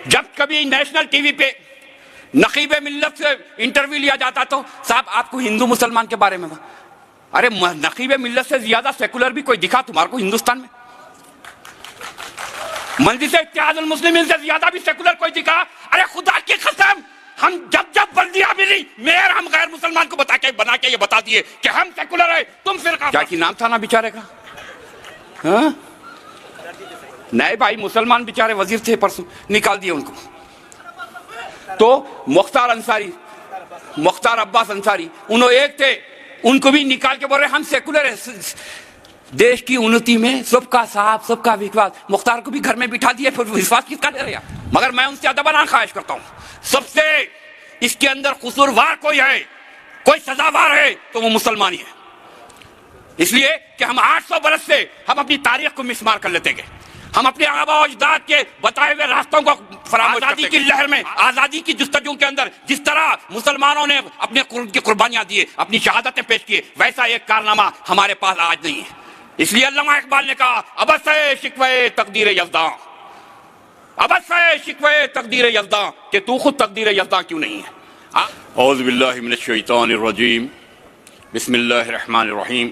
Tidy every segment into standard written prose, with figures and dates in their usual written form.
जब कभी national TV पे नकीब मिल्लत से इंटरव्यू लिया जाता तो साहब आपको हिंदू मुसलमान के बारे में, अरे नकीब मिल्लत से ज्यादा सेकुलर भी कोई दिखा तुम्हारे को हिंदुस्तान में? मजलिस इत्तेहादुल मुस्लिमीन से ज्यादा भी सेकुलर कोई दिखा? अरे खुदा की कसम, हम जब जब बल्दियां मिली मेयर हम गैर मुसलमान को बना के ये बता दिए कि हम सेकुलर है, तुम फिरका। क्या की नाम था ना बेचारे का? हाँ? नहीं भाई, मुसलमान बेचारे वजीर थे, परसों निकाल दिए उनको। तो मुख्तार अब्बास अंसारी उन्होंने एक थे, उनको भी निकाल के बोल रहे हम सेकुलर है। देश की उन्नति में सबका साथ सबका विश्वास, मुख्तार को भी घर में बिठा दिए, फिर विश्वास किसका दे रहे? मगर मैं उनसे अदब ख्वाहिश करता हूं, सबसे इसके अंदर कसूरवार कोई है, कोई सजावार है तो वो मुसलमान ही है। इसलिए कि हम 800 बरस से हम अपनी तारीख को मिसमार कर लेते गए, हम अपने आबा अजदाद के बताए हुए रास्तों को आजादी की लहर में, आजादी की जुस्तजू के अंदर जिस तरह मुसलमानों ने अपने कुर्बानियां दिए, अपनी शहादतें पेश की, वैसा एक कारनामा हमारे पास आज नहीं है। इसलिए अल्लामा इकबाल ने कहा अबस है शिकवे तकदीर यज़्दां, अबस है शिकवे तकदीर यज़्दां, कि तू खुद तकदीर यज़्दां क्यों नहीं है? औज़ु बिल्लाहि मिनश शैतानिर रजीम, बिस्मिल्लाहिर रहमानिर रहीम,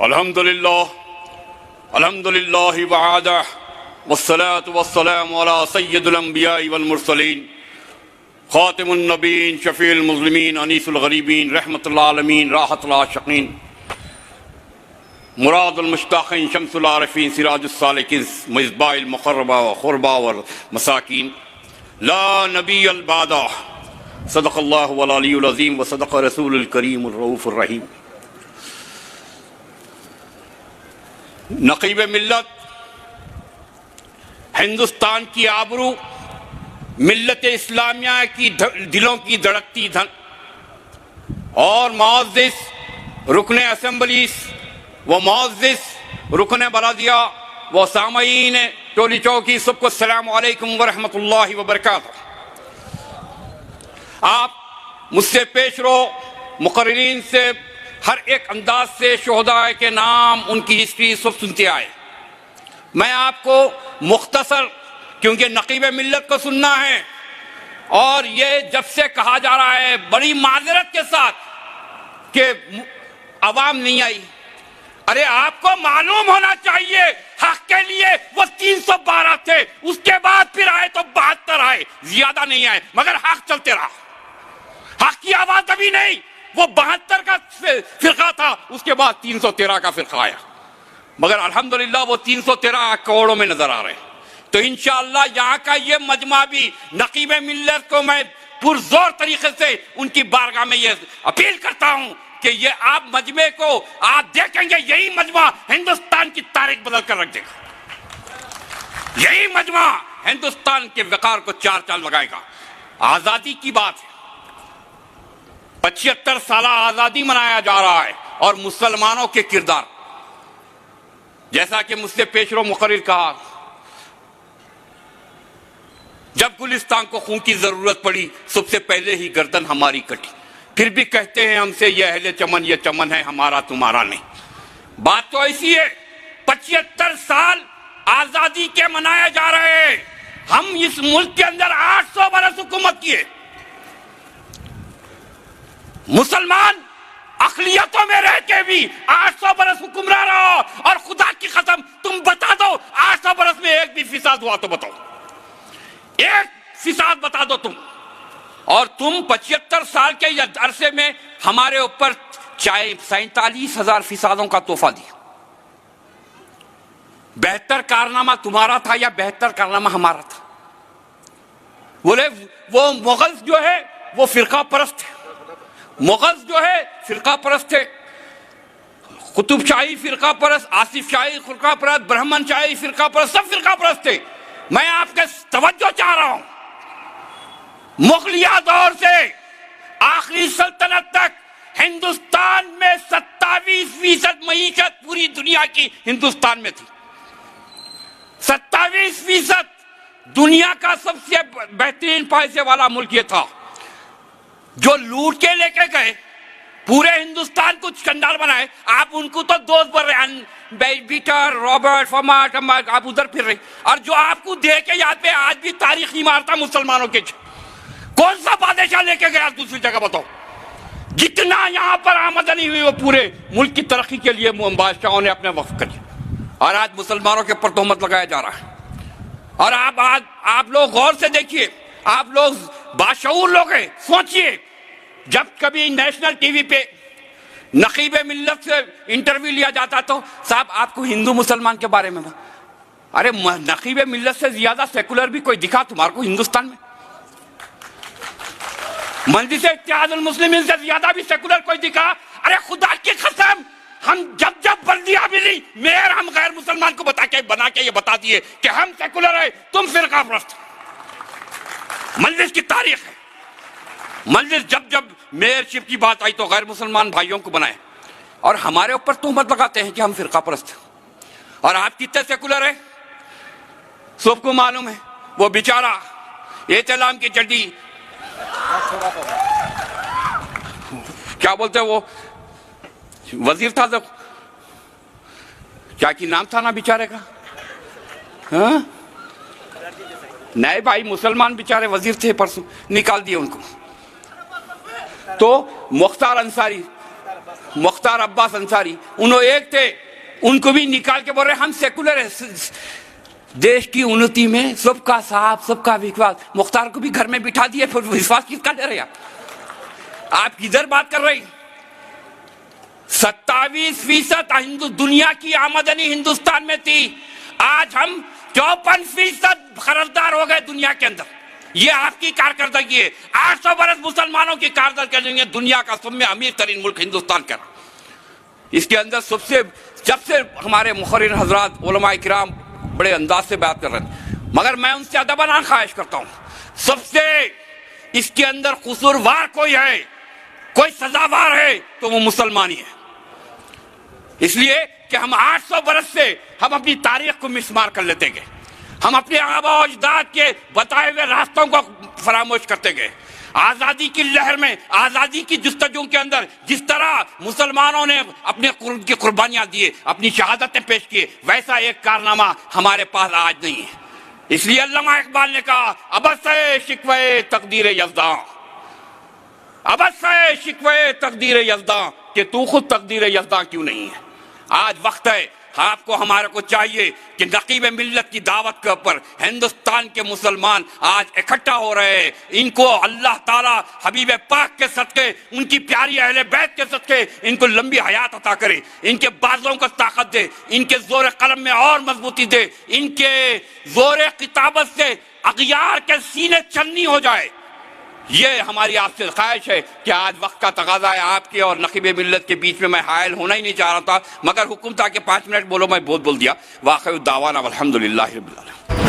अल्हम्दुलिल्लाह अल्हम्दुलिल्लाहि वहदा वस्सलातु वस्सलामु अला सय्यिदिल अंबिया'i वल मुरसलीन खातिमुन नबीय्यीन शफीउल मुज़लिमीन अनीसुल गरीबीन रहमतुल आलमीन राहतुल आशिकीन मुरादुल मुश्ताक़ीन शम्सुल आरिफ़ीन सिराजुस सालिकीन मिज़बाहुल मुक़र्रबा व क़ुरबा वल मसाकीन ला नबिय्यल बादा सदक़ल्लाहु वल अलियुल अज़ीम व सदक़ रसूलुल करीमुर रऊफ़ुर रहीम। नक़ीब मिल्लत हिंदुस्तान की आबरू, मिल्लत इस्लामिया की दिलों की धड़कती धन और मुअज़्ज़िज़ रुकने असेंबलीज व मुअज़्ज़िज़ रुकने बरादिया व सामईन टोली चौकी, सबको अस्सलामु अलैकुम व रहमतुल्लाहि व बरकातुहू। आप मुझसे पेश रो मुक़र्रिरीन से हर एक अंदाज से शोहदा के नाम, उनकी हिस्ट्री सब सुनते आए। मैं आपको मुख्तसर, क्योंकि नक़ीब मिल्लत को सुनना है और ये जब से कहा जा रहा है बड़ी माजरत के साथ कि अवाम नहीं आई, अरे आपको मालूम होना चाहिए हक के लिए वो 312 थे, उसके बाद फिर आए तो 72 आए, ज्यादा नहीं आए, मगर हक चलते रहा। हक की आवाज कभी नहीं, वो 72 का फिरका था, उसके बाद 313 का फिरका आया, मगर अल्हम्दुलिल्लाह वो 313 करोड़ों में नजर आ रहे हैं। तो इंशाअल्लाह यहाँ का ये मजमा भी नक़ीब मिल्लत को मैं पुरजोर तरीके से उनकी बारगाह में ये अपील करता हूँ कि ये आप मजमे को आप देखेंगे, यही मजमा हिंदुस्तान की तारीख बदल कर रख देगा, यही मजमा हिंदुस्तान के वकार को चार चांद लगाएगा। आजादी की बात है, 75 साल आजादी मनाया जा रहा है और मुसलमानों के किरदार, जैसा कि मुझसे पेशरो मुकर्रिर कहा, जब गुलिस्तान को खून की जरूरत पड़ी सबसे पहले ही गर्दन हमारी कटी, फिर भी कहते हैं हमसे ये अहले चमन, ये चमन है हमारा तुम्हारा नहीं। बात तो ऐसी है, 75 साल आजादी के मनाए जा रहे हैं, हम इस मुल्क के अंदर 800 बरस हुकूमत किए, मुसलमान अक़लियतों में रह के भी 800 बरस हुक्मरान रहो, और खुदा की कसम तुम बता दो 800 बरस में एक भी फिसाद हुआ तो बताओ, एक फिसाद बता दो तुम। और तुम 75 साल के अरसे में हमारे ऊपर 47,000 फिसादों का तोहफा दिया। 72 कारनामा तुम्हारा था या 72 कारनामा हमारा था? बोले वो मुगल जो है वो फिरका परस्त थे, मुगल जो है फिरका परस्त थे, कुतुब शाही फिरका परस्त, आसिफ शाही फिरका परस्त, ब्राह्मण शाही फिरका परस्त, सब फिरका परस्त थे। मैं आपके तवज्जो चाह रहा हूं, मुगलिया दौर से आखिरी सल्तनत तक हिंदुस्तान में 27% मईशत पूरी दुनिया की हिंदुस्तान में थी। 27% दुनिया का सबसे बेहतरीन पैसे वाला मुल्क ये था। जो लूट के लेके गए पूरे हिंदुस्तान को चंडाल बनाए, आप उनको तो दोस्त बन रहे, बीटर रॉबर्ट फॉर्माट, आप उधर फिर रहे, और जो आपको दे के याद पे आज भी तारीखी मारता मुसलमानों के, कौन सा बादशाह लेके गया दूसरी जगह बताओ? जितना यहां पर आमदनी हुई वो पूरे मुल्क की तरक्की के लिए बादशाहों ने अपने वक्फ करी, और आज मुसलमानों के ऊपर तोहमत लगाया जा रहा है। और आप लोग गौर से देखिए, आप लोग बाशऊर लोग हैं, सोचिए, जब कभी नेशनल टीवी पे नकीबे मिल्लत से इंटरव्यू लिया जाता तो साहब आपको हिंदू मुसलमान के बारे में, अरे नकीबे मिल्लत से ज्यादा सेकुलर भी कोई दिखा तुम्हारे को हिंदुस्तान में? मजलिस इत्तेहादुल मुस्लिमीन से ज्यादा भी सेकुलर कोई दिखा? अरे खुदा की कसम, हम जब बल्दिया मिली मेयर हम गैर मुसलमान को बना के ये बता दिए कि हम सेकुलर है, तुम फिरका परस्त। मजलिस की तारीख है, मजलिस जब मेयरशिप की बात आई तो गैर मुसलमान भाइयों को बनाए, और हमारे ऊपर तोहमत लगाते हैं कि हम फिरका परस्त। और आप कितने सेकुलर है सबको मालूम है। वो बेचारा एहतलाम की चड्डी, क्या बोलते हैं वो वजीर था, तो क्या की नाम था ना बेचारे का, हाँ? नए भाई मुसलमान बेचारे वजीर थे, परसों निकाल दिए उनको। तो मुख्तार अब्बास अंसारी उन्होंने एक थे, उनको भी निकाल के बोल रहे हम सेकुलर है, देश की उन्नति में सबका साथ सबका विश्वास। मुख्तार को भी घर में बिठा दिए, फिर विश्वास किसका ले रहे आप किधर बात कर रहे? 27% दुनिया की आमदनी हिंदुस्तान में थी, आज हम 54% खरीदार हो गए दुनिया के अंदर। ये आपकी कारकर्दगी है। 800 बरस मुसलमानों की कारकर्दगी, दुनिया का सब में अमीर तरीन मुल्क हिंदुस्तान का। इसके अंदर जब से हमारे मुखर्रिर हजरात उलमा इकराम बड़े अंदाज से बात कर रहे हैं, मगर मैं उनसे अदबन ख्वाहिश करता हूं, सबसे इसके अंदर कसूरवार कोई है, कोई सजावार है तो वो मुसलमान ही है। इसलिए कि हम 800 बरस से हम अपनी तारीख को मिसमार कर लेते गए, हम अपने आबा और अजदाद के बताए हुए रास्तों को फरामोश करते गए। आजादी की लहर में, आजादी की जस्तजू के अंदर जिस तरह मुसलमानों ने अपने की कुर्बानियां दिए, अपनी शहादतें पेश की, वैसा एक कारनामा हमारे पास आज नहीं है। इसलिए अल्लामा इकबाल ने कहा अबस्से शिकवे तकदीर यज़्दां, अबस्से शिकवे तकदीर यज़्दां, कि तू खुद तकदीर यज़्दां क्यों नहीं है। आज वक्त है, आपको हमारे को चाहिए कि नकीब मिल्लत की दावत के ऊपर हिंदुस्तान के मुसलमान आज इकट्ठा हो रहे हैं। इनको अल्लाह ताला हबीब पाक के सदके, उनकी प्यारी अहले बैत के सदके इनको लंबी हयात अता करे, इनके बाजों को ताकत दे, इनके जोर कलम में और मजबूती दे, इनके जोर किताबत से अगियार के सीने चन्नी हो जाए। ये हमारी आपसे ख्वाहिश है कि आज वक्त का तकाजा है आपके और नकीब मिल्लत के बीच में। मैं हायल होना ही नहीं चाह रहा था, मगर हुक्म था कि 5 मिनट बोलो, मैं बहुत बोल दिया। वाक़ई दावाना अल्हम्दुलिल्लाह रब्बिल आलमीन।